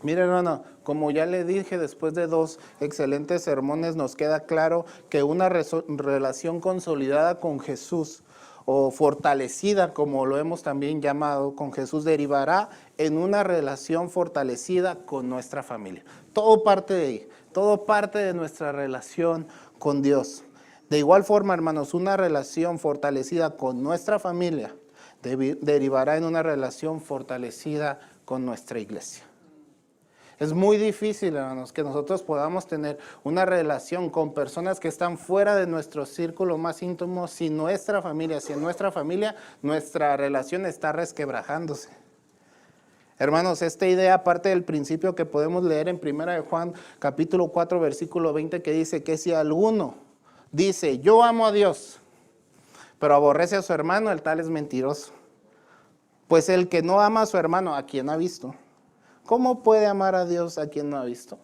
Mire, hermano, como ya le dije, después de 2 excelentes sermones, nos queda claro que una relación consolidada con Jesús o fortalecida, como lo hemos también llamado, con Jesús, derivará en una relación fortalecida con nuestra familia. Todo parte de ahí, todo parte de nuestra relación con Dios. De igual forma, hermanos, una relación fortalecida con nuestra familia derivará en una relación fortalecida con nuestra iglesia. Es muy difícil, hermanos, que nosotros podamos tener una relación con personas que están fuera de nuestro círculo más íntimo, si en nuestra familia nuestra relación está resquebrajándose. Hermanos, esta idea parte del principio que podemos leer en 1 de Juan, capítulo 4, versículo 20, que dice que si alguno dice, yo amo a Dios, pero aborrece a su hermano, el tal es mentiroso. Pues el que no ama a su hermano, ¿a quien ha visto? ¿Cómo puede amar a Dios a quien no ha visto?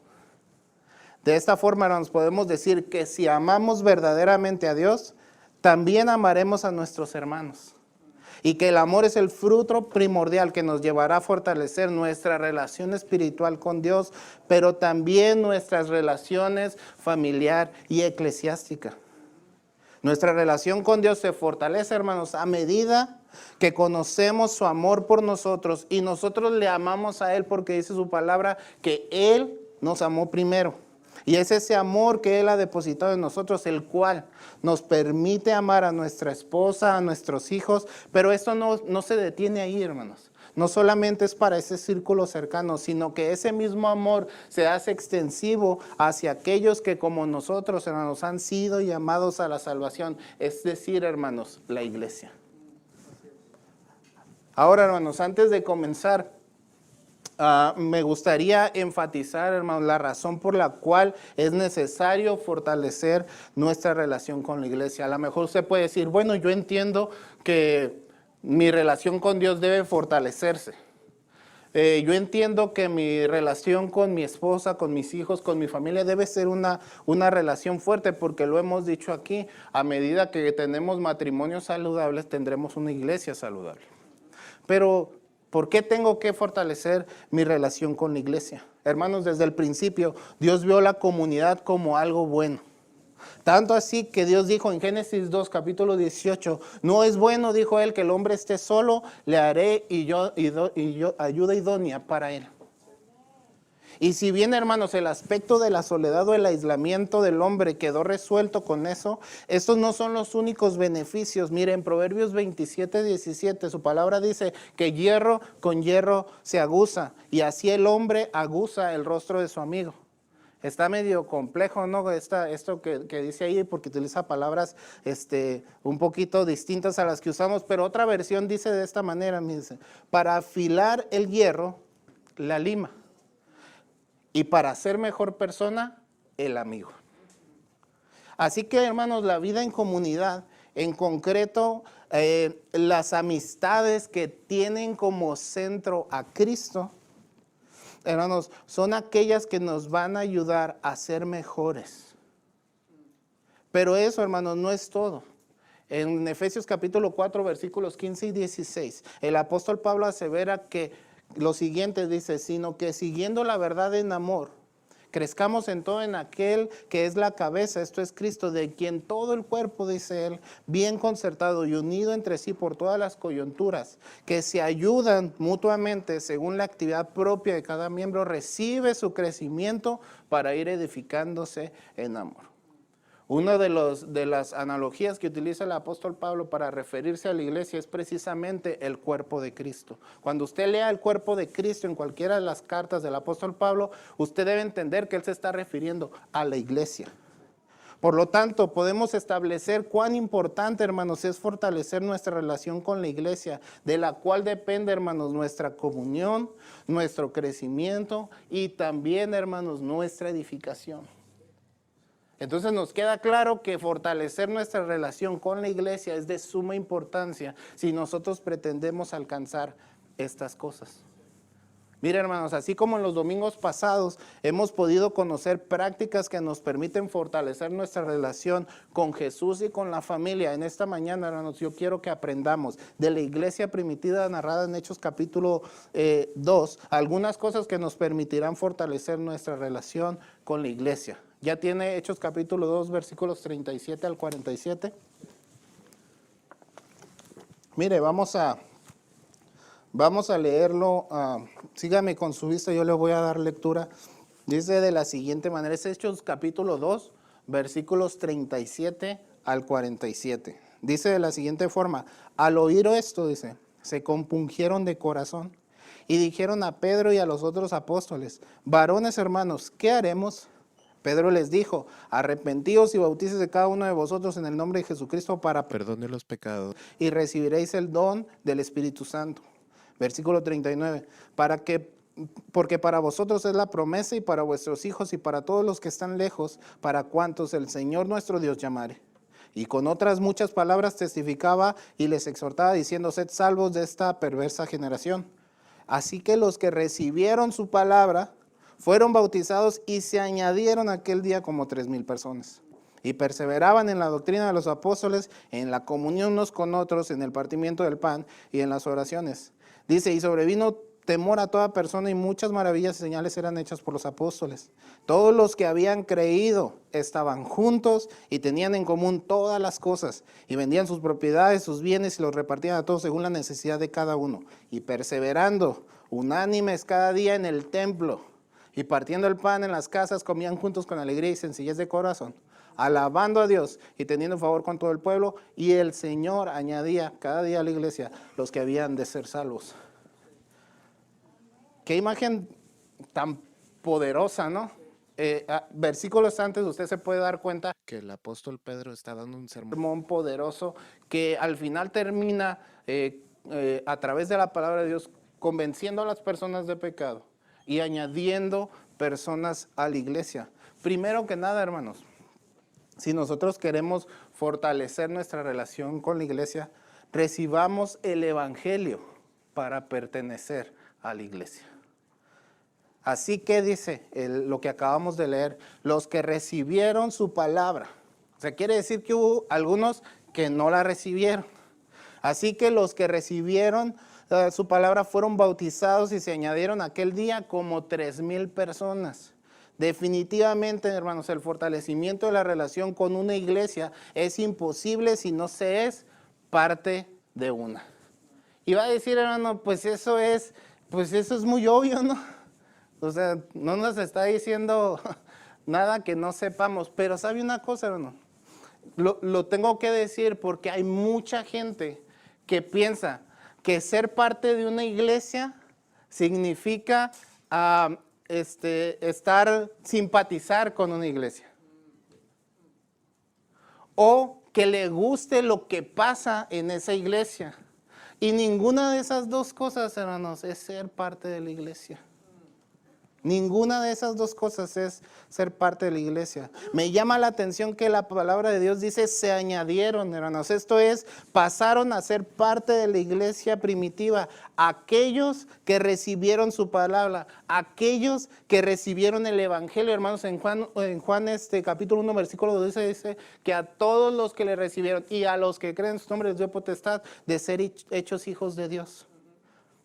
De esta forma nos podemos decir que si amamos verdaderamente a Dios, también amaremos a nuestros hermanos. Y que el amor es el fruto primordial que nos llevará a fortalecer nuestra relación espiritual con Dios, pero también nuestras relaciones familiar y eclesiástica. Nuestra relación con Dios se fortalece, hermanos, a medida que conocemos su amor por nosotros y nosotros le amamos a Él porque dice su palabra que Él nos amó primero. Y es ese amor que Él ha depositado en nosotros, el cual nos permite amar a nuestra esposa, a nuestros hijos, pero esto no se detiene ahí, hermanos. No solamente es para ese círculo cercano, sino que ese mismo amor se hace extensivo hacia aquellos que como nosotros, hermanos, han sido llamados a la salvación, es decir, hermanos, la iglesia. Ahora, hermanos, antes de comenzar, me gustaría enfatizar, hermanos, la razón por la cual es necesario fortalecer nuestra relación con la iglesia. A lo mejor usted puede decir, bueno, yo entiendo que mi relación con Dios debe fortalecerse. Yo entiendo que mi relación con mi esposa, con mis hijos, con mi familia debe ser una relación fuerte, porque lo hemos dicho aquí, a medida que tenemos matrimonios saludables, tendremos una iglesia saludable. Pero, ¿por qué tengo que fortalecer mi relación con la iglesia? Hermanos, desde el principio, Dios vio la comunidad como algo bueno. Tanto así que Dios dijo en Génesis 2, capítulo 18, no es bueno, dijo Él, que el hombre esté solo, le haré ayuda idónea para él. Y si bien, hermanos, el aspecto de la soledad o el aislamiento del hombre quedó resuelto con eso, estos no son los únicos beneficios. Miren, Proverbios 27, 17, su palabra dice que hierro con hierro se aguza, y así el hombre aguza el rostro de su amigo. Está medio complejo, ¿no? Esto que dice ahí, porque utiliza palabras un poquito distintas a las que usamos, pero otra versión dice de esta manera, dice, para afilar el hierro, la lima. Y para ser mejor persona, el amigo. Así que, hermanos, la vida en comunidad, en concreto, las amistades que tienen como centro a Cristo, hermanos, son aquellas que nos van a ayudar a ser mejores. Pero eso, hermanos, no es todo. En Efesios capítulo 4, versículos 15 y 16, el apóstol Pablo asevera que lo siguiente dice, sino que siguiendo la verdad en amor, crezcamos en todo en aquel que es la cabeza, esto es Cristo, de quien todo el cuerpo, dice él, bien concertado y unido entre sí por todas las coyunturas, que se ayudan mutuamente según la actividad propia de cada miembro, recibe su crecimiento para ir edificándose en amor. Una de las analogías que utiliza el apóstol Pablo para referirse a la iglesia es precisamente el cuerpo de Cristo. Cuando usted lea el cuerpo de Cristo en cualquiera de las cartas del apóstol Pablo, usted debe entender que él se está refiriendo a la iglesia. Por lo tanto, podemos establecer cuán importante, hermanos, es fortalecer nuestra relación con la iglesia, de la cual depende, hermanos, nuestra comunión, nuestro crecimiento y también, hermanos, nuestra edificación. Entonces nos queda claro que fortalecer nuestra relación con la iglesia es de suma importancia si nosotros pretendemos alcanzar estas cosas. Mire, hermanos, así como en los domingos pasados hemos podido conocer prácticas que nos permiten fortalecer nuestra relación con Jesús y con la familia, en esta mañana, hermanos, yo quiero que aprendamos de la iglesia primitiva narrada en Hechos capítulo 2, algunas cosas que nos permitirán fortalecer nuestra relación con la iglesia. ¿Ya tiene Hechos capítulo 2, versículos 37 al 47? Mire, vamos a leerlo, sígame con su vista, yo le voy a dar lectura. Dice de la siguiente manera, es Hechos capítulo 2, versículos 37 al 47. Dice de la siguiente forma, al oír esto, dice, se compungieron de corazón y dijeron a Pedro y a los otros apóstoles, varones hermanos, ¿qué haremos? Pedro les dijo, arrepentíos y bautícese cada uno de vosotros en el nombre de Jesucristo para perdón de los pecados y recibiréis el don del Espíritu Santo. Versículo 39, porque para vosotros es la promesa y para vuestros hijos y para todos los que están lejos, para cuantos el Señor nuestro Dios llamare. Y con otras muchas palabras testificaba y les exhortaba diciendo, sed salvos de esta perversa generación. Así que los que recibieron su palabra fueron bautizados y se añadieron aquel día como 3,000 personas. Y perseveraban en la doctrina de los apóstoles, en la comunión unos con otros, en el partimiento del pan y en las oraciones. Dice, y sobrevino temor a toda persona y muchas maravillas y señales eran hechas por los apóstoles. Todos los que habían creído estaban juntos y tenían en común todas las cosas y vendían sus propiedades, sus bienes y los repartían a todos según la necesidad de cada uno. Y perseverando unánimes cada día en el templo y partiendo el pan en las casas, comían juntos con alegría y sencillez de corazón, alabando a Dios y teniendo favor con todo el pueblo, y el Señor añadía cada día a la iglesia los que habían de ser salvos. Qué imagen tan poderosa, ¿no? Versículos antes usted se puede dar cuenta que el apóstol Pedro está dando un sermón poderoso que al final termina a través de la palabra de Dios convenciendo a las personas de pecado y añadiendo personas a la iglesia. Primero que nada, hermanos, si nosotros queremos fortalecer nuestra relación con la iglesia, recibamos el evangelio para pertenecer a la iglesia. Así que dice lo que acabamos de leer, los que recibieron su palabra. O sea, quiere decir que hubo algunos que no la recibieron. Así que los que recibieron su palabra fueron bautizados y se añadieron aquel día como 3,000 personas. Definitivamente, hermanos, el fortalecimiento de la relación con una iglesia es imposible si no se es parte de una. Y va a decir, hermano, pues eso es muy obvio, ¿no? O sea, no nos está diciendo nada que no sepamos. Pero ¿sabe una cosa, hermano? Lo tengo que decir porque hay mucha gente que piensa que ser parte de una iglesia significa simpatizar con una iglesia. O que le guste lo que pasa en esa iglesia. Y ninguna de esas dos cosas, hermanos, es ser parte de la iglesia. Ninguna de esas dos cosas es ser parte de la iglesia. Me llama la atención que la palabra de Dios dice se añadieron, hermanos. Esto es, pasaron a ser parte de la iglesia primitiva. Aquellos que recibieron su palabra, aquellos que recibieron el evangelio, hermanos. En Juan capítulo 1, versículo 12 dice que a todos los que le recibieron y a los que creen en su nombre les dio potestad de ser hechos hijos de Dios.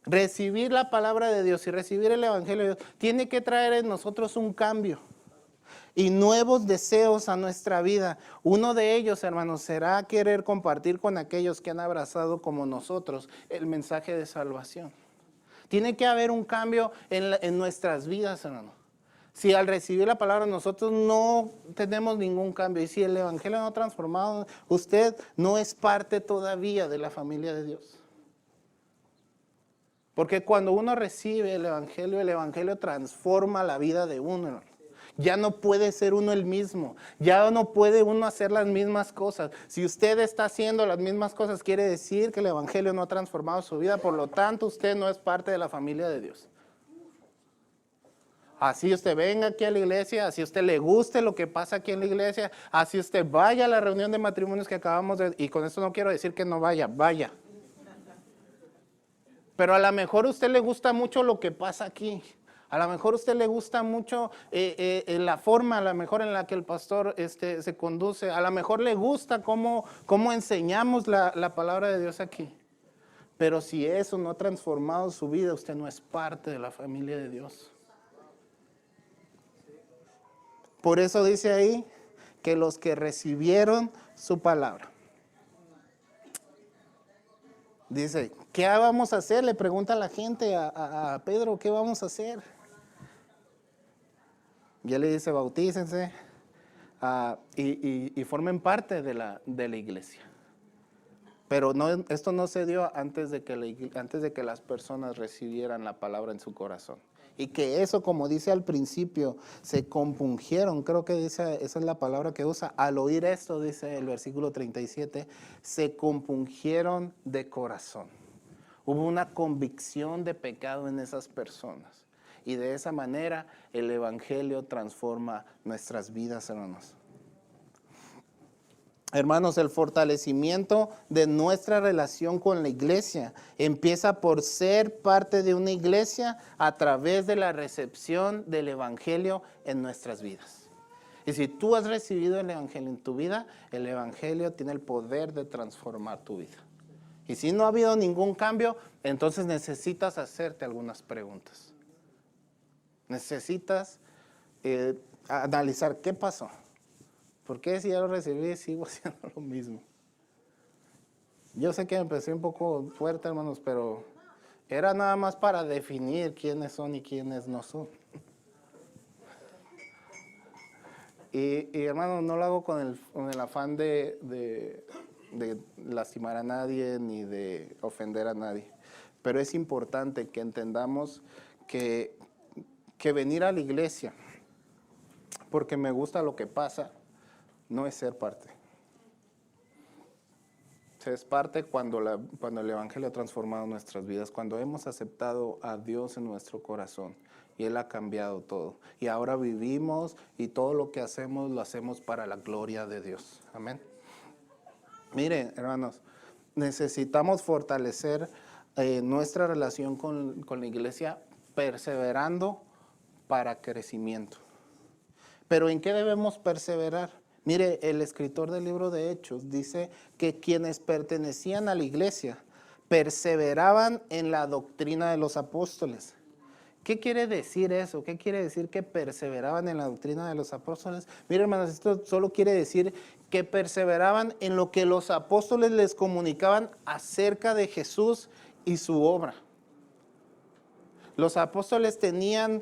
Recibir la palabra de Dios y recibir el evangelio de Dios tiene que traer en nosotros un cambio y nuevos deseos a nuestra vida. Uno de ellos, hermanos, será querer compartir con aquellos que han abrazado como nosotros el mensaje de salvación. Tiene que haber un cambio en nuestras vidas, hermano. Si al recibir la palabra nosotros no tenemos ningún cambio y si el evangelio no ha transformado, usted no es parte todavía de la familia de Dios. Porque cuando uno recibe el evangelio transforma la vida de uno. Ya no puede ser uno el mismo, ya no puede uno hacer las mismas cosas. Si usted está haciendo las mismas cosas, quiere decir que el evangelio no ha transformado su vida, por lo tanto usted no es parte de la familia de Dios. Así usted venga aquí a la iglesia, así usted le guste lo que pasa aquí en la iglesia, así usted vaya a la reunión de matrimonios que acabamos de... Y con esto no quiero decir que no vaya, vaya. Pero a lo mejor a usted le gusta mucho lo que pasa aquí. A lo mejor a usted le gusta mucho la forma, a lo mejor en la que el pastor se conduce. A lo mejor le gusta cómo enseñamos la palabra de Dios aquí. Pero si eso no ha transformado su vida, usted no es parte de la familia de Dios. Por eso dice ahí que los que recibieron su palabra. Dice, ¿qué vamos a hacer? Le pregunta la gente a Pedro, ¿qué vamos a hacer? Y él le dice, bautícense y formen parte de la iglesia. Pero esto no se dio antes de que las personas recibieran la palabra en su corazón. Y que eso, como dice al principio, se compungieron. Creo que dice, esa es la palabra que usa. Al oír esto, dice el versículo 37, se compungieron de corazón. Hubo una convicción de pecado en esas personas. Y de esa manera el evangelio transforma nuestras vidas, hermanos. Hermanos, el fortalecimiento de nuestra relación con la iglesia empieza por ser parte de una iglesia a través de la recepción del evangelio en nuestras vidas. Y si tú has recibido el evangelio en tu vida, el evangelio tiene el poder de transformar tu vida. Y si no ha habido ningún cambio, entonces necesitas hacerte algunas preguntas. Necesitas analizar qué pasó. ¿Por qué si ya lo recibí sigo haciendo lo mismo? Yo sé que empecé un poco fuerte, hermanos, pero era nada más para definir quiénes son y quiénes no son. Y hermanos, no lo hago con el afán de lastimar a nadie ni de ofender a nadie. Pero es importante que entendamos que venir a la iglesia porque me gusta lo que pasa no es ser parte. Se es parte cuando el evangelio ha transformado nuestras vidas, cuando hemos aceptado a Dios en nuestro corazón y Él ha cambiado todo. Y ahora vivimos y todo lo que hacemos lo hacemos para la gloria de Dios. Amén. Miren, hermanos, necesitamos fortalecer nuestra relación con la iglesia perseverando para crecimiento. ¿Pero en qué debemos perseverar? Mire, el escritor del libro de Hechos dice que quienes pertenecían a la iglesia perseveraban en la doctrina de los apóstoles. ¿Qué quiere decir eso? ¿Qué quiere decir que perseveraban en la doctrina de los apóstoles? Mire, hermanos, esto solo quiere decir que perseveraban en lo que los apóstoles les comunicaban acerca de Jesús y su obra. Los apóstoles tenían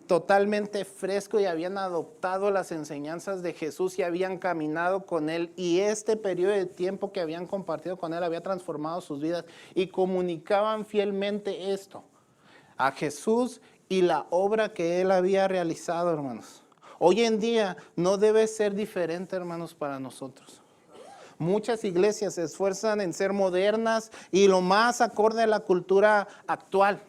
totalmente fresco y habían adoptado las enseñanzas de Jesús y habían caminado con Él. Y este periodo de tiempo que habían compartido con Él había transformado sus vidas y comunicaban fielmente esto a Jesús y la obra que Él había realizado, hermanos. Hoy en día no debe ser diferente, hermanos, para nosotros. Muchas iglesias se esfuerzan en ser modernas y lo más acorde a la cultura actual.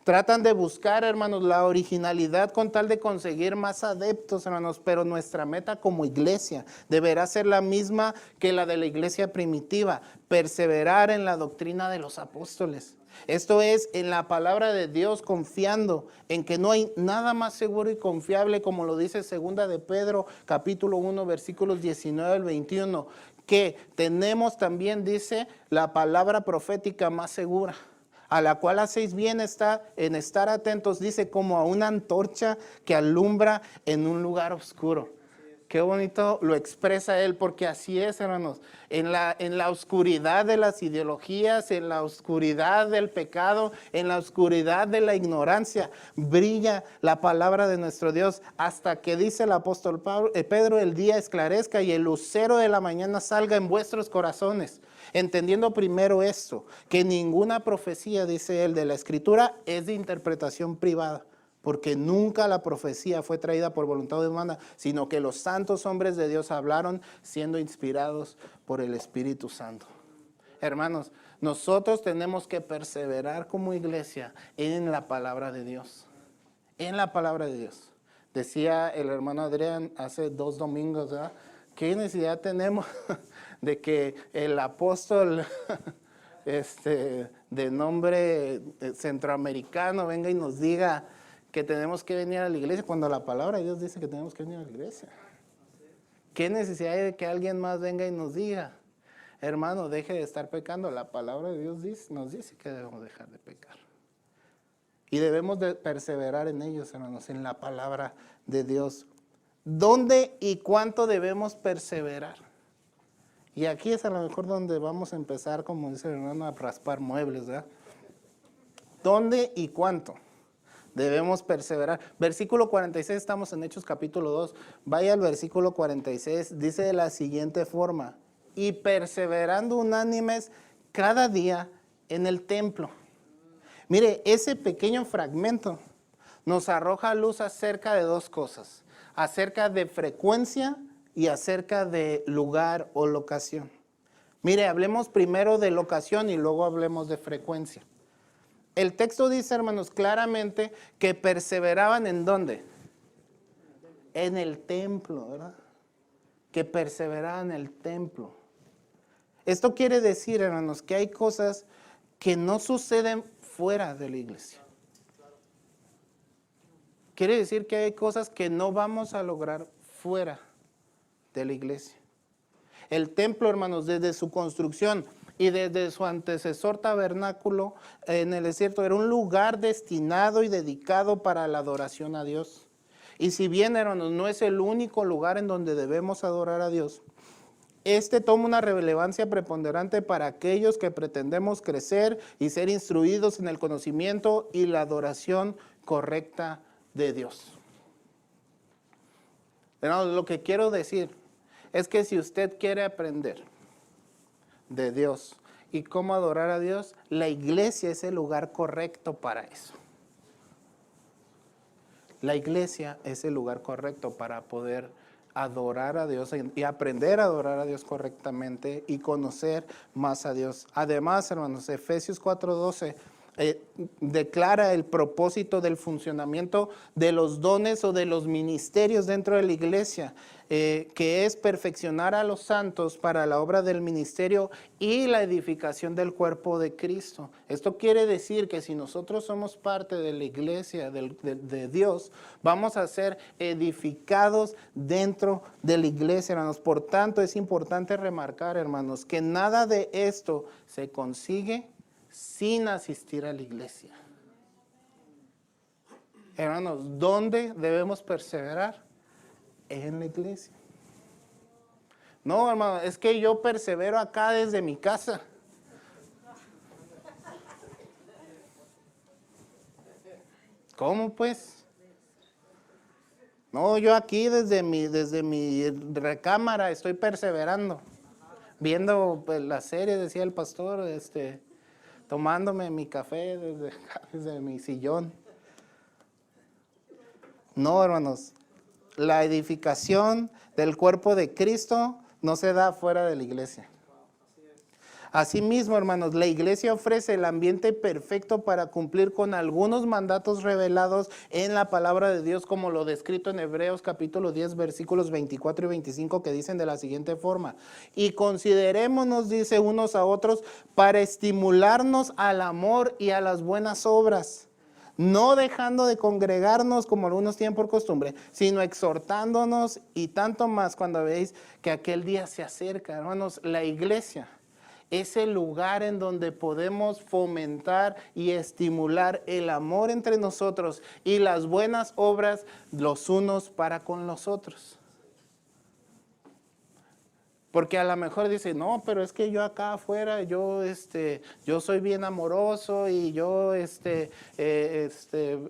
Tratan de buscar, hermanos, la originalidad con tal de conseguir más adeptos, hermanos, pero nuestra meta como iglesia deberá ser la misma que la de la iglesia primitiva, perseverar en la doctrina de los apóstoles. Esto es, en la palabra de Dios, confiando en que no hay nada más seguro y confiable, como lo dice 2 de Pedro, capítulo 1, versículos 19 al 21, que tenemos también, dice, la palabra profética más segura, a la cual hacéis bien en estar atentos, dice, como a una antorcha que alumbra en un lugar oscuro. Qué bonito lo expresa él, porque así es, hermanos. En la oscuridad de las ideologías, en la oscuridad del pecado, en la oscuridad de la ignorancia, brilla la palabra de nuestro Dios hasta que, dice el apóstol Pedro, el día esclarezca y el lucero de la mañana salga en vuestros corazones. Entendiendo primero esto, que ninguna profecía, dice él, de la Escritura es de interpretación privada. Porque nunca la profecía fue traída por voluntad humana, sino que los santos hombres de Dios hablaron siendo inspirados por el Espíritu Santo. Hermanos, nosotros tenemos que perseverar como iglesia en la palabra de Dios. En la palabra de Dios. Decía el hermano Adrián hace 2 domingos, ¿verdad? ¿Qué necesidad tenemos de que el apóstol de nombre centroamericano venga y nos diga que tenemos que venir a la iglesia cuando la palabra de Dios dice que tenemos que venir a la iglesia? ¿Qué necesidad hay de que alguien más venga y nos diga, hermano, deje de estar pecando? La palabra de Dios nos dice que debemos dejar de pecar. Y debemos de perseverar en ellos, hermanos, en la palabra de Dios. ¿Dónde y cuánto debemos perseverar? Y aquí es a lo mejor donde vamos a empezar, como dice el hermano, a raspar muebles, ¿verdad? ¿Dónde y cuánto debemos perseverar? Versículo 46, estamos en Hechos capítulo 2. Vaya al versículo 46, dice de la siguiente forma: y perseverando unánimes cada día en el templo. Mire, ese pequeño fragmento nos arroja luz acerca de dos cosas: acerca de frecuencia y acerca de lugar o locación. Mire, hablemos primero de locación y luego hablemos de frecuencia. El texto dice, hermanos, claramente que perseveraban ¿en dónde? En el templo, ¿verdad? Que perseveraban en el templo. Esto quiere decir, hermanos, que hay cosas que no suceden fuera de la iglesia. Quiere decir que hay cosas que no vamos a lograr fuera de la iglesia. El templo, hermanos, desde su construcción y desde su antecesor tabernáculo en el desierto, era un lugar destinado y dedicado para la adoración a Dios. Y si bien, hermanos, no es el único lugar en donde debemos adorar a Dios, toma una relevancia preponderante para aquellos que pretendemos crecer y ser instruidos en el conocimiento y la adoración correcta de Dios. Hermanos, lo que quiero decir es que si usted quiere aprender de Dios y cómo adorar a Dios, la iglesia es el lugar correcto para eso. La iglesia es el lugar correcto para poder adorar a Dios y aprender a adorar a Dios correctamente y conocer más a Dios. Además, hermanos, Efesios 4:12 declara el propósito del funcionamiento de los dones o de los ministerios dentro de la iglesia, que es perfeccionar a los santos para la obra del ministerio y la edificación del cuerpo de Cristo. Esto quiere decir que si nosotros somos parte de la iglesia de Dios, vamos a ser edificados dentro de la iglesia, hermanos. Por tanto, es importante remarcar, hermanos, que nada de esto se consigue sin asistir a la iglesia. Hermanos, ¿dónde debemos perseverar? En la iglesia. No, hermano, es que yo persevero acá desde mi casa. ¿Cómo pues? No, yo aquí desde mi recámara estoy perseverando. Viendo pues, la serie, decía el pastor, tomándome mi café desde mi sillón. No, hermanos, la edificación del cuerpo de Cristo no se da fuera de la iglesia. Asimismo, hermanos, la iglesia ofrece el ambiente perfecto para cumplir con algunos mandatos revelados en la palabra de Dios, como lo descrito en Hebreos capítulo 10, versículos 24 y 25, que dicen de la siguiente forma: y considerémonos, dice, unos a otros para estimularnos al amor y a las buenas obras, no dejando de congregarnos como algunos tienen por costumbre, sino exhortándonos, y tanto más cuando veis que aquel día se acerca. Hermanos, la iglesia es el lugar en donde podemos fomentar y estimular el amor entre nosotros y las buenas obras los unos para con los otros. Porque a lo mejor dice, no, pero es que yo acá afuera, yo soy bien amoroso y yo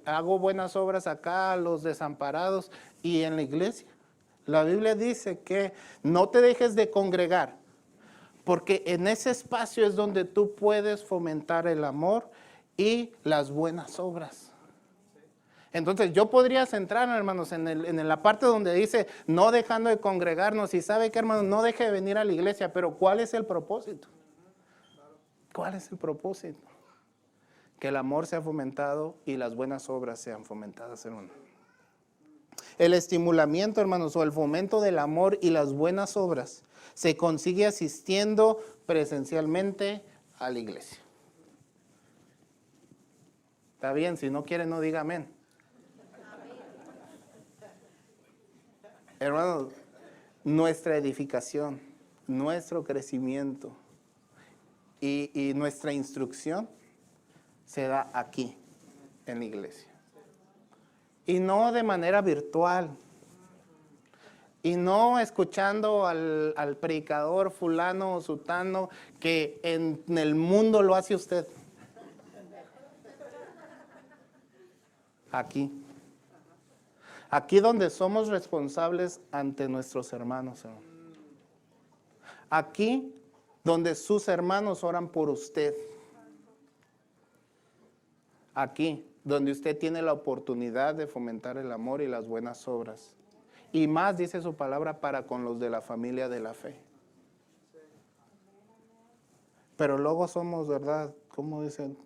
hago buenas obras acá a los desamparados. Y en la iglesia, la Biblia dice que no te dejes de congregar, porque en ese espacio es donde tú puedes fomentar el amor y las buenas obras. Entonces yo podría centrarme, hermanos, en la parte donde dice no dejando de congregarnos. Y sabe que, hermanos, no deje de venir a la iglesia, pero ¿cuál es el propósito? ¿Cuál es el propósito? Que el amor sea fomentado y las buenas obras sean fomentadas, hermanos. El estimulamiento, hermanos, o el fomento del amor y las buenas obras se consigue asistiendo presencialmente a la iglesia. Está bien, si no quiere no diga amén. Hermanos, nuestra edificación, nuestro crecimiento y nuestra instrucción se da aquí, en la iglesia. Y no de manera virtual. Y no escuchando al predicador fulano o sutano que en el mundo lo hace usted. Aquí. Aquí donde somos responsables ante nuestros hermanos. Aquí donde sus hermanos oran por usted. Aquí donde usted tiene la oportunidad de fomentar el amor y las buenas obras. Y más dice su palabra para con los de la familia de la fe. Pero luego somos, ¿verdad? ¿Cómo dicen?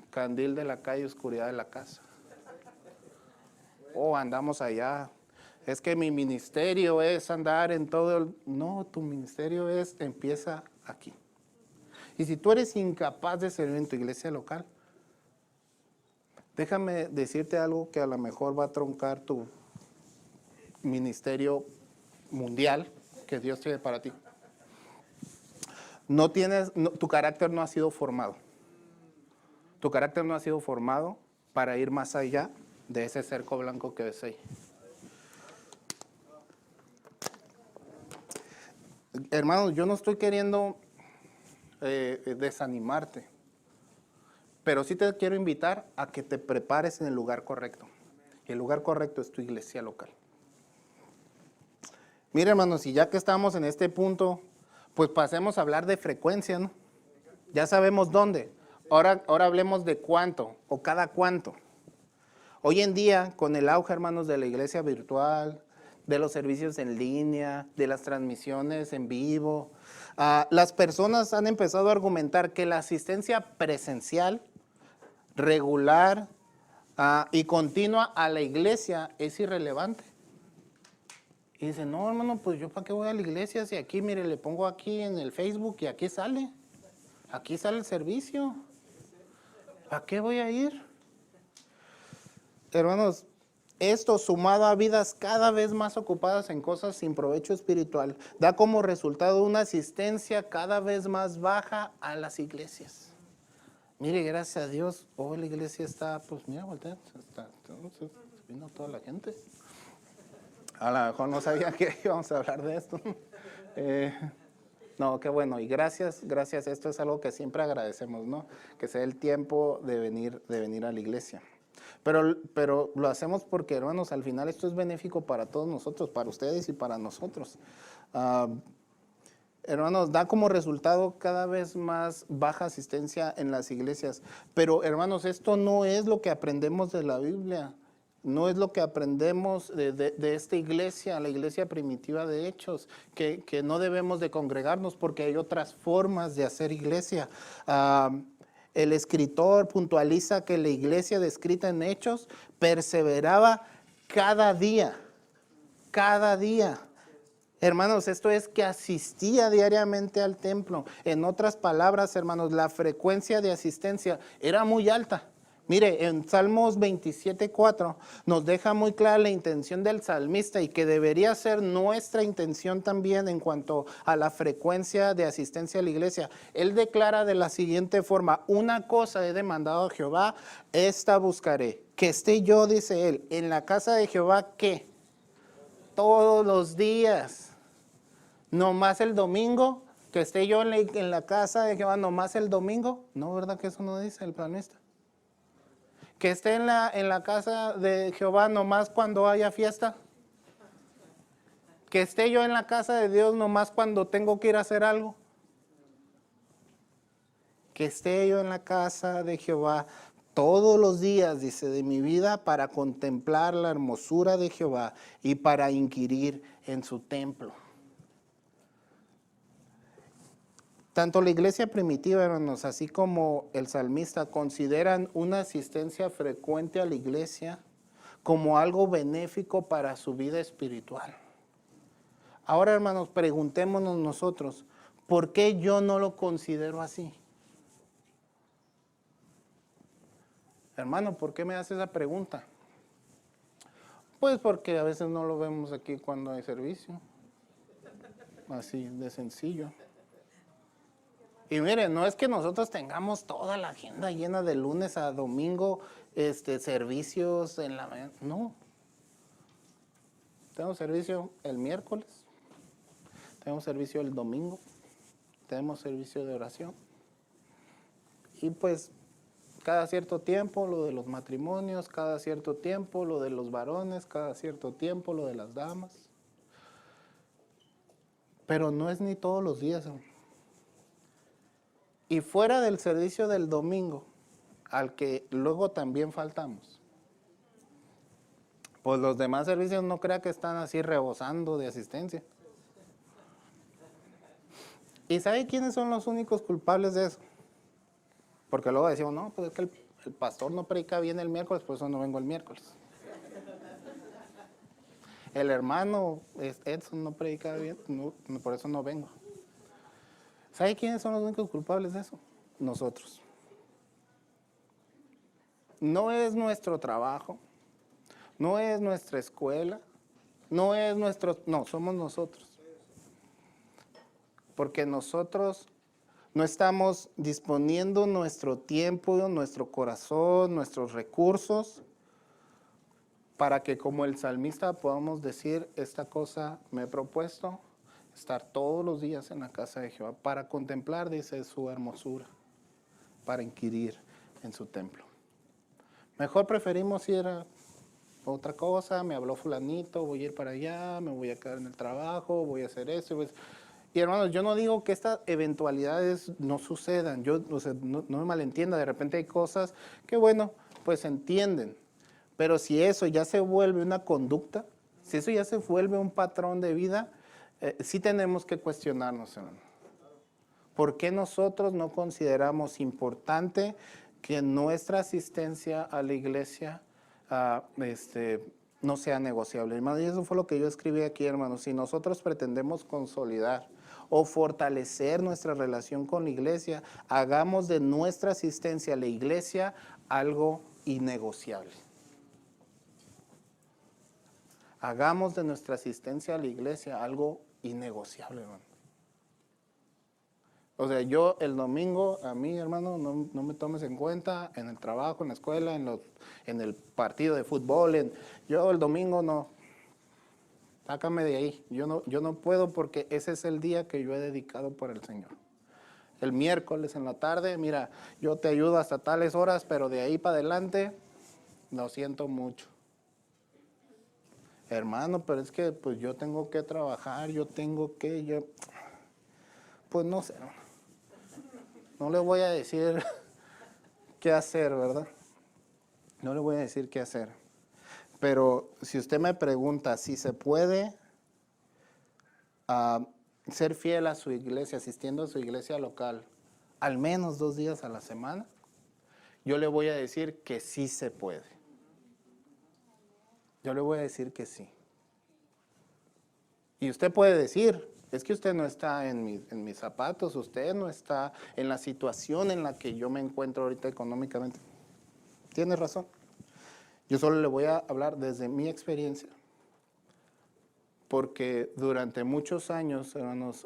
Candil de la calle, oscuridad de la casa. Oh, andamos allá. Es que mi ministerio es andar en todo el... No, tu ministerio empieza aquí. Y si tú eres incapaz de servir en tu iglesia local, déjame decirte algo que a lo mejor va a truncar tu ministerio mundial que Dios tiene para ti. Tu carácter no ha sido formado. Tu carácter no ha sido formado para ir más allá de ese cerco blanco que ves ahí. Hermanos, yo no estoy queriendo desanimarte, pero sí te quiero invitar a que te prepares en el lugar correcto. Y el lugar correcto es tu iglesia local. Mira, hermanos, y ya que estamos en este punto, pues pasemos a hablar de frecuencia, ¿no? Ya sabemos dónde. Ahora hablemos de cuánto o cada cuánto. Hoy en día, con el auge, hermanos, de la iglesia virtual, de los servicios en línea, de las transmisiones en vivo, las personas han empezado a argumentar que la asistencia presencial, regular y continua a la iglesia es irrelevante. Y dice, no, hermano, pues yo para qué voy a la iglesia si aquí, mire, le pongo aquí en el Facebook y aquí sale el servicio. ¿Para qué voy a ir? Hermanos, esto sumado a vidas cada vez más ocupadas en cosas sin provecho espiritual, da como resultado una asistencia cada vez más baja a las iglesias. Mire, gracias a Dios, hoy la iglesia está, pues mira, voltea, vino toda la gente. A lo mejor no sabía que íbamos a hablar de esto. No, qué bueno, y gracias, esto es algo que siempre agradecemos, ¿no? Que sea el tiempo de venir a la iglesia. Pero lo hacemos porque, hermanos, al final esto es benéfico para todos nosotros, para ustedes y para nosotros. Hermanos, da como resultado cada vez más baja asistencia en las iglesias. Pero, hermanos, esto no es lo que aprendemos de la Biblia. No es lo que aprendemos de esta iglesia, la iglesia primitiva de Hechos, que no debemos de congregarnos porque hay otras formas de hacer iglesia. El escritor puntualiza que la iglesia descrita en Hechos perseveraba cada día. Hermanos, esto es que asistía diariamente al templo. En otras palabras, hermanos, la frecuencia de asistencia era muy alta. Mire, en Salmos 27:4 nos deja muy clara la intención del salmista y que debería ser nuestra intención también en cuanto a la frecuencia de asistencia a la iglesia. Él declara de la siguiente forma: una cosa he demandado a Jehová, esta buscaré. Que esté yo, dice él, en la casa de Jehová, ¿qué? Todos los días. No más el domingo, que esté yo en la casa de Jehová, no más el domingo. No, ¿verdad que eso no dice el planista? Que esté en la casa de Jehová nomás cuando haya fiesta. Que esté yo en la casa de Dios nomás cuando tengo que ir a hacer algo. Que esté yo en la casa de Jehová todos los días, dice, de mi vida para contemplar la hermosura de Jehová y para inquirir en su templo. Tanto la iglesia primitiva, hermanos, así como el salmista, consideran una asistencia frecuente a la iglesia como algo benéfico para su vida espiritual. Ahora, hermanos, preguntémonos nosotros, ¿Por qué yo no lo considero así? Hermano, ¿por qué me hace esa pregunta? Pues porque a veces no lo vemos aquí cuando hay servicio. Así de sencillo. Y miren, no es que nosotros tengamos toda la agenda llena de lunes a domingo, servicios en la mañana. No. Tenemos servicio el miércoles, tenemos servicio el domingo, tenemos servicio de oración. Y pues cada cierto tiempo lo de los matrimonios, cada cierto tiempo lo de los varones, cada cierto tiempo lo de las damas. Pero no es ni todos los días. Y fuera del servicio del domingo, al que luego también faltamos, pues los demás servicios no crea que están así rebosando de asistencia. ¿Y sabe quiénes son los únicos culpables de eso? Porque luego decimos, no, pues es que el pastor no predica bien el miércoles, por eso no vengo el miércoles. El hermano Edson no predica bien, no, por eso no vengo. ¿Sabe quiénes son los únicos culpables de eso? Nosotros. No es nuestro trabajo, no es nuestra escuela, no, somos nosotros. Porque nosotros no estamos disponiendo nuestro tiempo, nuestro corazón, nuestros recursos, para que como el salmista podamos decir, esta cosa me he propuesto, estar todos los días en la casa de Jehová, para contemplar, dice, su hermosura, para inquirir en su templo. Mejor preferimos ir a otra cosa, me habló fulanito, voy a ir para allá, me voy a quedar en el trabajo, voy a hacer eso. Y hermanos, yo no digo que estas eventualidades no sucedan, no me malentienda, de repente hay cosas que bueno, pues se entienden, pero si eso ya se vuelve una conducta, si eso ya se vuelve un patrón de vida, sí tenemos que cuestionarnos, hermano. ¿Por qué nosotros no consideramos importante que nuestra asistencia a la iglesia no sea negociable? Hermano, y eso fue lo que yo escribí aquí, hermano. Si nosotros pretendemos consolidar o fortalecer nuestra relación con la iglesia, hagamos de nuestra asistencia a la iglesia algo innegociable. Hagamos de nuestra asistencia a la iglesia algo innegociable, hermano. O sea, yo el domingo, a mí, hermano, no me tomes en cuenta en el trabajo, en la escuela, en el partido de fútbol. Yo el domingo no. Sácame de ahí. Yo no puedo porque ese es el día que yo he dedicado por el Señor. El miércoles en la tarde, mira, yo te ayudo hasta tales horas, pero de ahí para adelante, lo siento mucho. Hermano, pero es que pues yo tengo que trabajar, pues no sé. No le voy a decir qué hacer, ¿verdad? No le voy a decir qué hacer. Pero si usted me pregunta si se puede ser fiel a su iglesia, asistiendo a su iglesia local, al menos 2 días a la semana, yo le voy a decir que sí se puede. Yo le voy a decir que sí. Y usted puede decir, es que usted no está en mis zapatos, usted no está en la situación en la que yo me encuentro ahorita económicamente. Tiene razón. Yo solo le voy a hablar desde mi experiencia, porque durante muchos años, hermanos,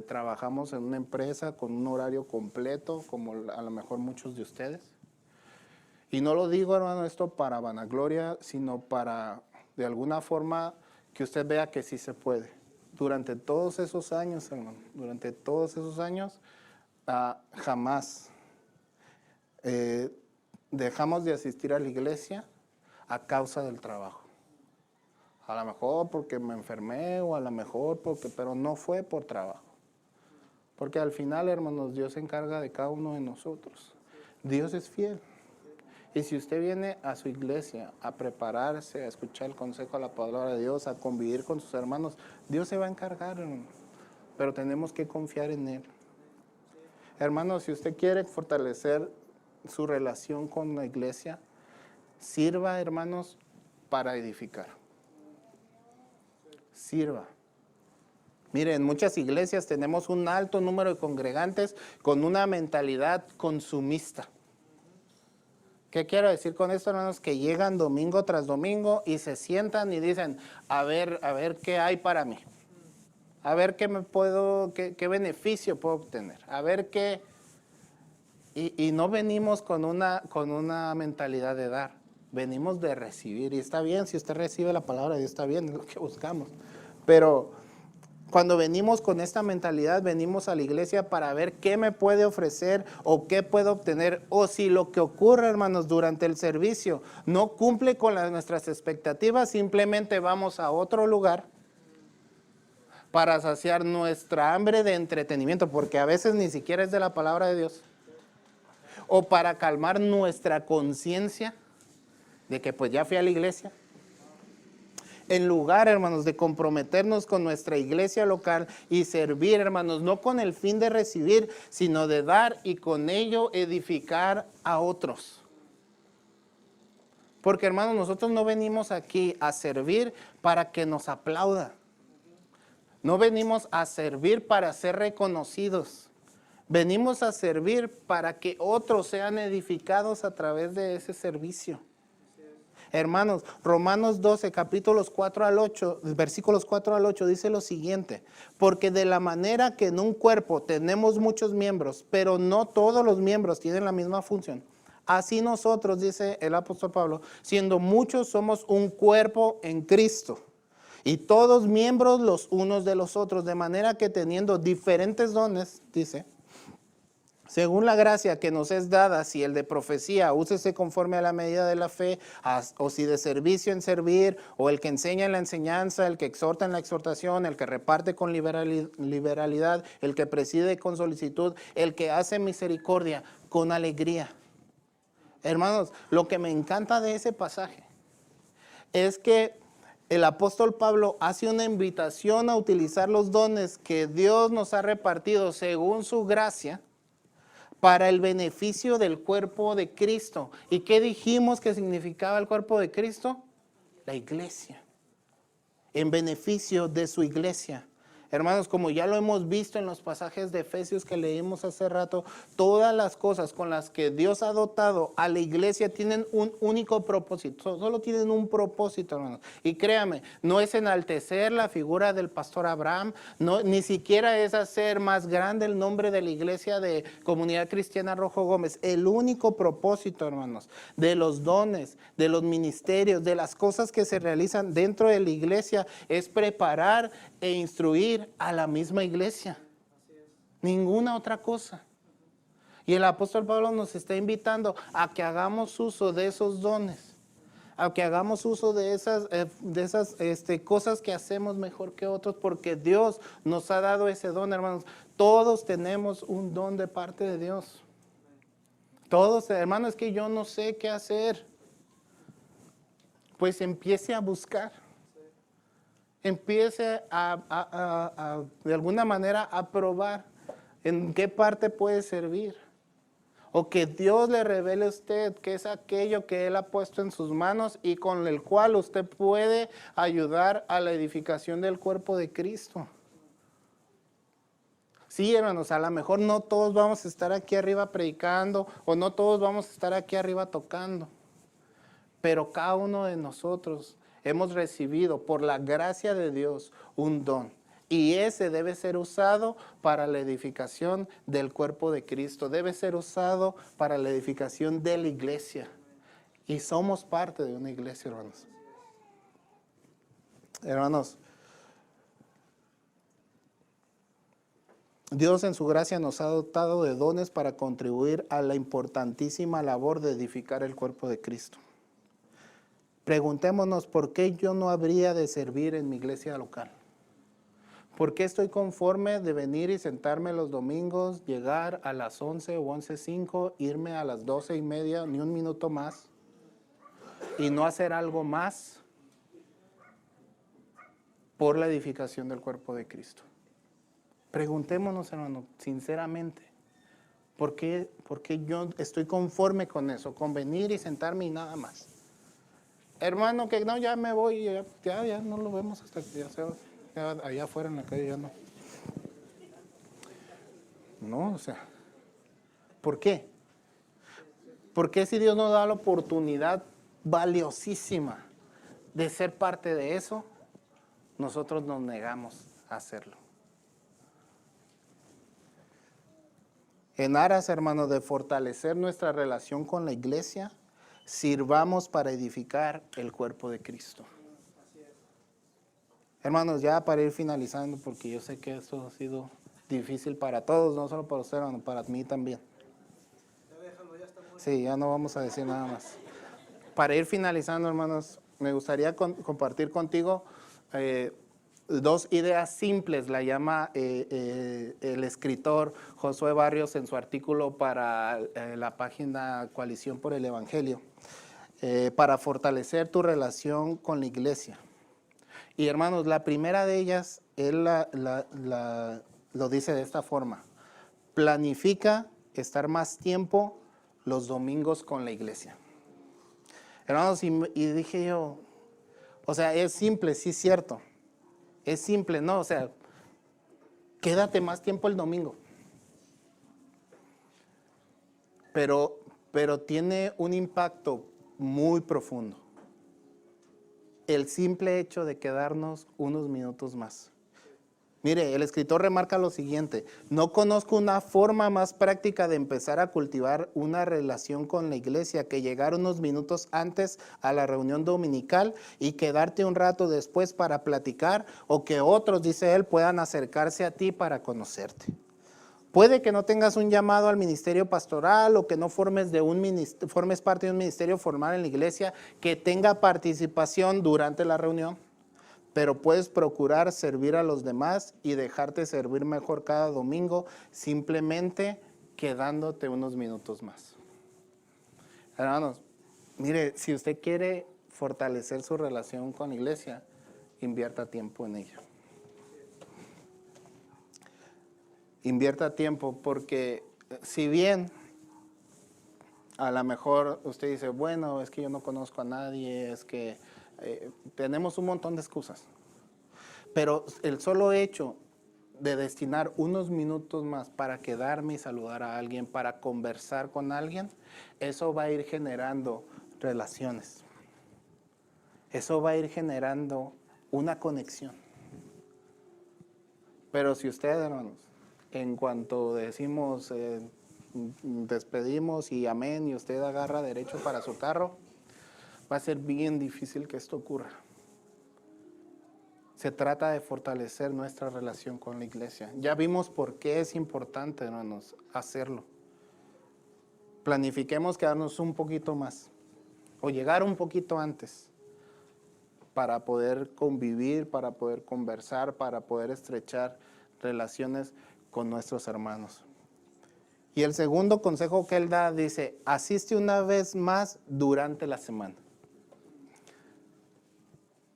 trabajamos en una empresa con un horario completo, como a lo mejor muchos de ustedes. Y no lo digo, hermano, esto para vanagloria, sino para, de alguna forma, que usted vea que sí se puede. Durante todos esos años, hermano, jamás dejamos de asistir a la iglesia a causa del trabajo. A lo mejor porque me enfermé o a lo mejor pero no fue por trabajo. Porque al final, hermanos, Dios se encarga de cada uno de nosotros. Dios es fiel. Y si usted viene a su iglesia a prepararse, a escuchar el consejo, a la palabra de Dios, a convivir con sus hermanos, Dios se va a encargar, hermano. Pero tenemos que confiar en Él. Hermano, si usted quiere fortalecer su relación con la iglesia, sirva, hermanos, para edificar. Sirva. Miren, en muchas iglesias tenemos un alto número de congregantes con una mentalidad consumista. ¿Qué quiero decir con esto, hermanos? Que llegan domingo tras domingo y se sientan y dicen, a ver qué hay para mí. A ver qué beneficio puedo obtener. A ver qué... Y no venimos con una mentalidad de dar. Venimos de recibir. Y está bien, si usted recibe la palabra de Dios, está bien, es lo que buscamos. Pero cuando venimos con esta mentalidad, venimos a la iglesia para ver qué me puede ofrecer o qué puedo obtener. O si lo que ocurre, hermanos, durante el servicio no cumple con nuestras expectativas, simplemente vamos a otro lugar para saciar nuestra hambre de entretenimiento, porque a veces ni siquiera es de la palabra de Dios. O para calmar nuestra conciencia de que pues ya fui a la iglesia. En lugar, hermanos, de comprometernos con nuestra iglesia local y servir, hermanos, no con el fin de recibir, sino de dar y con ello edificar a otros. Porque, hermanos, nosotros no venimos aquí a servir para que nos aplauda. No venimos a servir para ser reconocidos. Venimos a servir para que otros sean edificados a través de ese servicio. Hermanos, Romanos 12, capítulos 4 al 8, versículos 4 al 8 dice lo siguiente: porque de la manera que en un cuerpo tenemos muchos miembros, pero no todos los miembros tienen la misma función, así nosotros, dice el apóstol Pablo, siendo muchos somos un cuerpo en Cristo, y todos miembros los unos de los otros, de manera que teniendo diferentes dones, dice, según la gracia que nos es dada, si el de profecía, úsese conforme a la medida de la fe, o si de servicio en servir, o el que enseña en la enseñanza, el que exhorta en la exhortación, el que reparte con liberalidad, el que preside con solicitud, el que hace misericordia con alegría. Hermanos, lo que me encanta de ese pasaje es que el apóstol Pablo hace una invitación a utilizar los dones que Dios nos ha repartido según su gracia, para el beneficio del cuerpo de Cristo. ¿Y qué dijimos que significaba el cuerpo de Cristo? La iglesia. En beneficio de su iglesia. Hermanos, como ya lo hemos visto en los pasajes de Efesios que leímos hace rato, todas las cosas con las que Dios ha dotado a la iglesia tienen un único propósito, solo tienen un propósito, hermanos. Y créame, no es enaltecer la figura del pastor Abraham, no, ni siquiera es hacer más grande el nombre de la iglesia de Comunidad Cristiana Rojo Gómez. El único propósito, hermanos, de los dones, de los ministerios, de las cosas que se realizan dentro de la iglesia es preparar e instruir a la misma iglesia. Ninguna otra cosa. Y el apóstol Pablo nos está invitando a que hagamos uso de esos dones, a que hagamos uso de esas cosas que hacemos mejor que otros, porque Dios nos ha dado ese don, hermanos. Todos tenemos un don de parte de Dios. Todos, hermanos, es que yo no sé qué hacer. Pues empiece a buscar. Empiece de alguna manera a probar en qué parte puede servir. O que Dios le revele a usted qué es aquello que Él ha puesto en sus manos y con el cual usted puede ayudar a la edificación del cuerpo de Cristo. Sí, hermanos, a lo mejor no todos vamos a estar aquí arriba predicando o no todos vamos a estar aquí arriba tocando. Pero cada uno de nosotros hemos recibido por la gracia de Dios un don. Y ese debe ser usado para la edificación del cuerpo de Cristo. Debe ser usado para la edificación de la iglesia. Y somos parte de una iglesia, hermanos. Hermanos, Dios en su gracia nos ha dotado de dones para contribuir a la importantísima labor de edificar el cuerpo de Cristo. Preguntémonos, ¿por qué yo no habría de servir en mi iglesia local? ¿Por qué estoy conforme de venir y sentarme los domingos, llegar a las 11 o 11:05, irme a las 12:30, ni un minuto más, y no hacer algo más por la edificación del cuerpo de Cristo? Preguntémonos, hermano, sinceramente, ¿por qué yo estoy conforme con eso, con venir y sentarme y nada más? Hermano, que no, ya me voy, ya no lo vemos hasta que ya se va. Ya allá afuera en la calle ya no. No, o sea, ¿por qué? ¿Por qué si Dios nos da la oportunidad valiosísima de ser parte de eso, nosotros nos negamos a hacerlo? En aras, hermanos, de fortalecer nuestra relación con la iglesia, sirvamos para edificar el cuerpo de Cristo. Hermanos, ya para ir finalizando, porque yo sé que esto ha sido difícil para todos, no solo para usted, hermano, para mí también. Sí, ya no vamos a decir nada más. Para ir finalizando, hermanos, me gustaría compartir contigo dos ideas simples, la llama el escritor Josué Barrios en su artículo para la página Coalición por el Evangelio, para fortalecer tu relación con la iglesia. Y hermanos, la primera de ellas, él lo dice de esta forma: planifica estar más tiempo los domingos con la iglesia. Hermanos, y dije yo, o sea, es simple, sí es cierto, es simple, ¿no? O sea, quédate más tiempo el domingo. Pero tiene un impacto muy profundo el simple hecho de quedarnos unos minutos más. Mire, el escritor remarca lo siguiente: no conozco una forma más práctica de empezar a cultivar una relación con la iglesia que llegar unos minutos antes a la reunión dominical y quedarte un rato después para platicar, o que otros, dice él, puedan acercarse a ti para conocerte. Puede que no tengas un llamado al ministerio pastoral o que no formes parte de un ministerio formal en la iglesia que tenga participación durante la reunión, pero puedes procurar servir a los demás y dejarte servir mejor cada domingo, simplemente quedándote unos minutos más. Hermanos, mire, si usted quiere fortalecer su relación con la iglesia, invierta tiempo en ella. Invierta tiempo, porque si bien a lo mejor usted dice, bueno, es que yo no conozco a nadie, es que tenemos un montón de excusas, pero el solo hecho de destinar unos minutos más para quedarme y saludar a alguien, para conversar con alguien, eso va a ir generando relaciones, eso va a ir generando una conexión. Pero si usted, hermanos, en cuanto decimos, despedimos y amén, y usted agarra derecho para su carro, va a ser bien difícil que esto ocurra. Se trata de fortalecer nuestra relación con la iglesia. Ya vimos por qué es importante, hermanos, hacerlo. Planifiquemos quedarnos un poquito más o llegar un poquito antes para poder convivir, para poder conversar, para poder estrechar relaciones con nuestros hermanos. Y el segundo consejo que él da, dice, asiste una vez más durante la semana.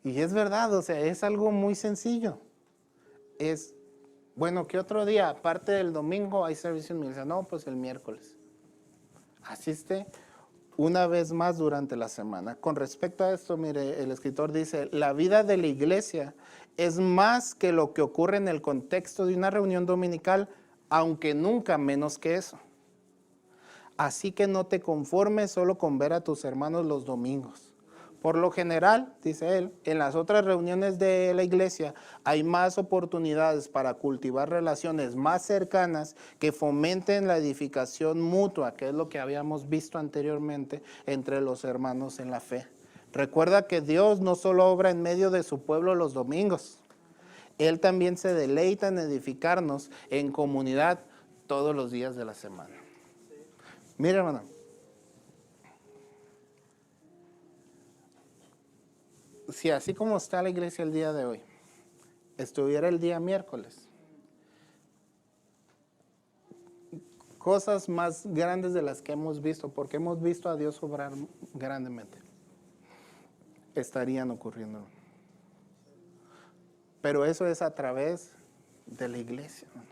Y es verdad, o sea, es algo muy sencillo. Es, bueno, ¿qué otro día? Aparte del domingo hay servicio en mi iglesia. No, pues el miércoles. Asiste una vez más durante la semana. Con respecto a esto, mire, el escritor dice, la vida de la iglesia es más que lo que ocurre en el contexto de una reunión dominical, aunque nunca menos que eso. Así que no te conformes solo con ver a tus hermanos los domingos. Por lo general, dice él, en las otras reuniones de la iglesia hay más oportunidades para cultivar relaciones más cercanas que fomenten la edificación mutua, que es lo que habíamos visto anteriormente entre los hermanos en la fe. Recuerda que Dios no solo obra en medio de su pueblo los domingos, Él también se deleita en edificarnos en comunidad todos los días de la semana. Mira, hermano, si así como está la iglesia el día de hoy, estuviera el día miércoles, cosas más grandes de las que hemos visto, porque hemos visto a Dios obrar grandemente, estarían ocurriendo. Pero eso es a través de la iglesia, hermano.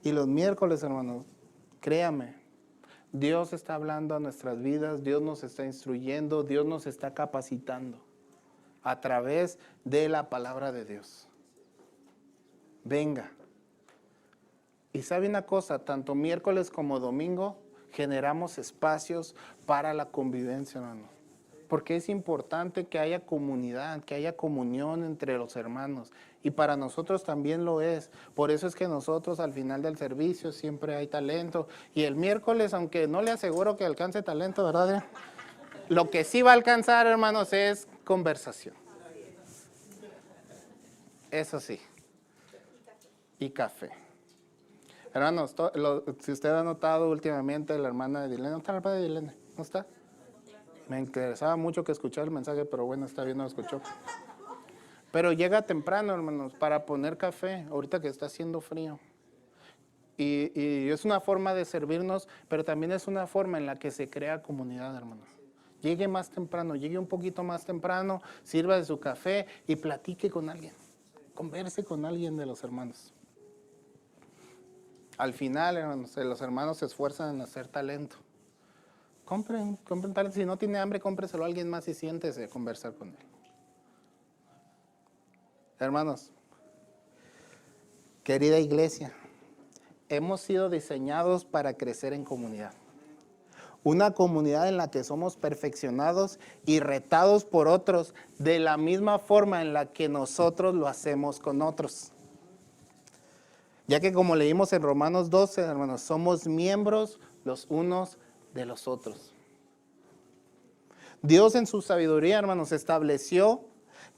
Y los miércoles, hermanos, créame, Dios está hablando a nuestras vidas, Dios nos está instruyendo, Dios nos está capacitando a través de la palabra de Dios. venga. Y sabe una cosa, tanto miércoles como domingo generamos espacios para la convivencia, hermano. Porque es importante que haya comunidad, que haya comunión entre los hermanos. Y para nosotros también lo es. Por eso es que nosotros al final del servicio siempre hay talento. Y el miércoles, aunque no le aseguro que alcance talento, ¿verdad? Lo que sí va a alcanzar, hermanos, es conversación. Eso sí. Y café. Hermanos, si usted ha notado últimamente la hermana de Dilene, ¿no está la hermana de Dilene? ¿No está? Me interesaba mucho que escuchara el mensaje, pero bueno, está bien, no lo escuchó. Pero llega temprano, hermanos, para poner café, ahorita que está haciendo frío. Y es una forma de servirnos, pero también es una forma en la que se crea comunidad, hermanos. Llegue más temprano, llegue un poquito más temprano, sirva de su café y platique con alguien. Converse con alguien de los hermanos. Al final, hermanos, los hermanos se esfuerzan en hacer talento. Compren talento. Si no tiene hambre, cómpreselo a alguien más y siéntese a conversar con él. Hermanos, querida iglesia, hemos sido diseñados para crecer en comunidad. Una comunidad en la que somos perfeccionados y retados por otros de la misma forma en la que nosotros lo hacemos con otros. Ya que como leímos en Romanos 12, hermanos, somos miembros los unos de los otros. Dios en su sabiduría, hermanos, estableció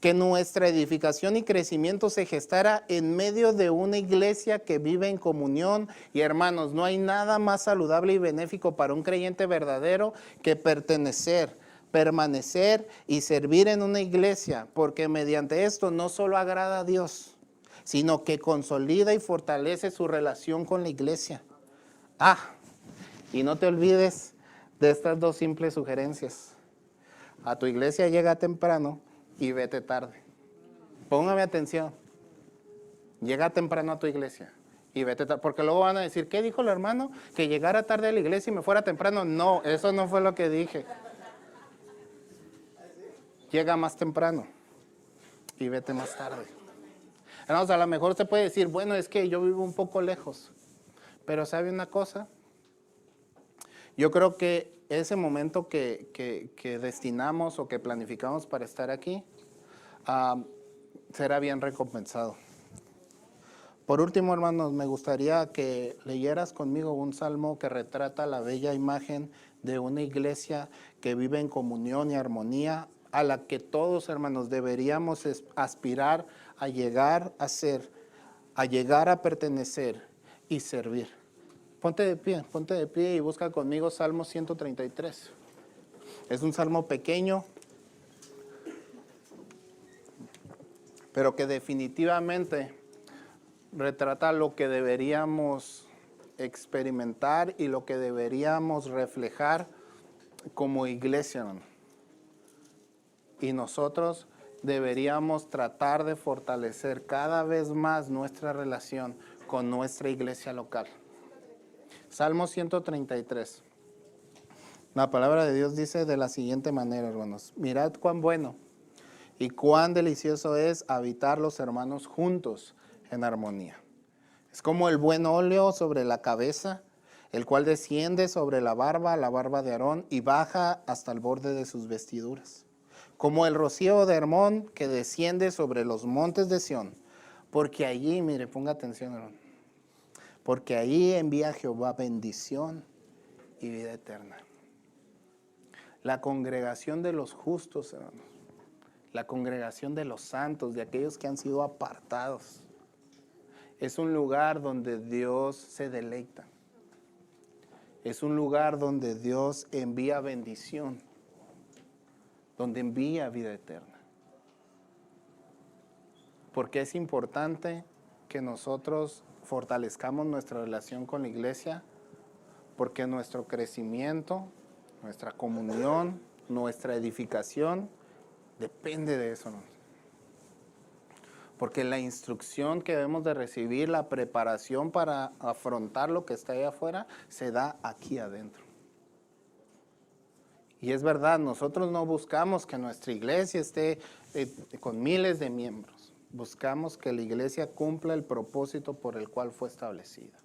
que nuestra edificación y crecimiento se gestara en medio de una iglesia que vive en comunión. Y hermanos, no hay nada más saludable y benéfico para un creyente verdadero que pertenecer, permanecer y servir en una iglesia, porque mediante esto no solo agrada a Dios, sino que consolida y fortalece su relación con la iglesia. Y no te olvides de estas dos simples sugerencias. A tu iglesia llega temprano y vete tarde. Póngame atención. Llega temprano a tu iglesia y vete tarde. Porque luego van a decir, ¿qué dijo el hermano? Que llegara tarde a la iglesia y me fuera temprano. No, eso no fue lo que dije. Llega más temprano y vete más tarde. Hermanos, a lo mejor se puede decir, bueno, es que yo vivo un poco lejos. Pero ¿sabe una cosa? Yo creo que ese momento que destinamos o que planificamos para estar aquí, será bien recompensado. Por último, hermanos, me gustaría que leyeras conmigo un salmo que retrata la bella imagen de una iglesia que vive en comunión y armonía, a la que todos, hermanos, deberíamos aspirar a llegar a ser, a llegar a pertenecer y servir. Ponte de pie y busca conmigo Salmo 133. Es un salmo pequeño, pero que definitivamente retrata lo que deberíamos experimentar y lo que deberíamos reflejar como iglesia. Y nosotros deberíamos tratar de fortalecer cada vez más nuestra relación con nuestra iglesia local. Salmo 133. La palabra de Dios dice de la siguiente manera, hermanos. Mirad cuán bueno y cuán delicioso es habitar los hermanos juntos en armonía. Es como el buen óleo sobre la cabeza, el cual desciende sobre la barba de Aarón, y baja hasta el borde de sus vestiduras. Como el rocío de Hermón que desciende sobre los montes de Sión. Porque allí, mire, ponga atención, hermano. Porque allí envía Jehová bendición y vida eterna. La congregación de los justos, hermanos. La congregación de los santos, de aquellos que han sido apartados. Es un lugar donde Dios se deleita. Es un lugar donde Dios envía bendición, donde envía vida eterna. Porque es importante que nosotros fortalezcamos nuestra relación con la iglesia, porque nuestro crecimiento, nuestra comunión, nuestra edificación depende de eso, ¿no? Porque la instrucción que debemos de recibir, la preparación para afrontar lo que está allá afuera, se da aquí adentro. Y es verdad, nosotros no buscamos que nuestra iglesia esté con miles de miembros. buscamos que la iglesia cumpla el propósito por el cual fue establecida.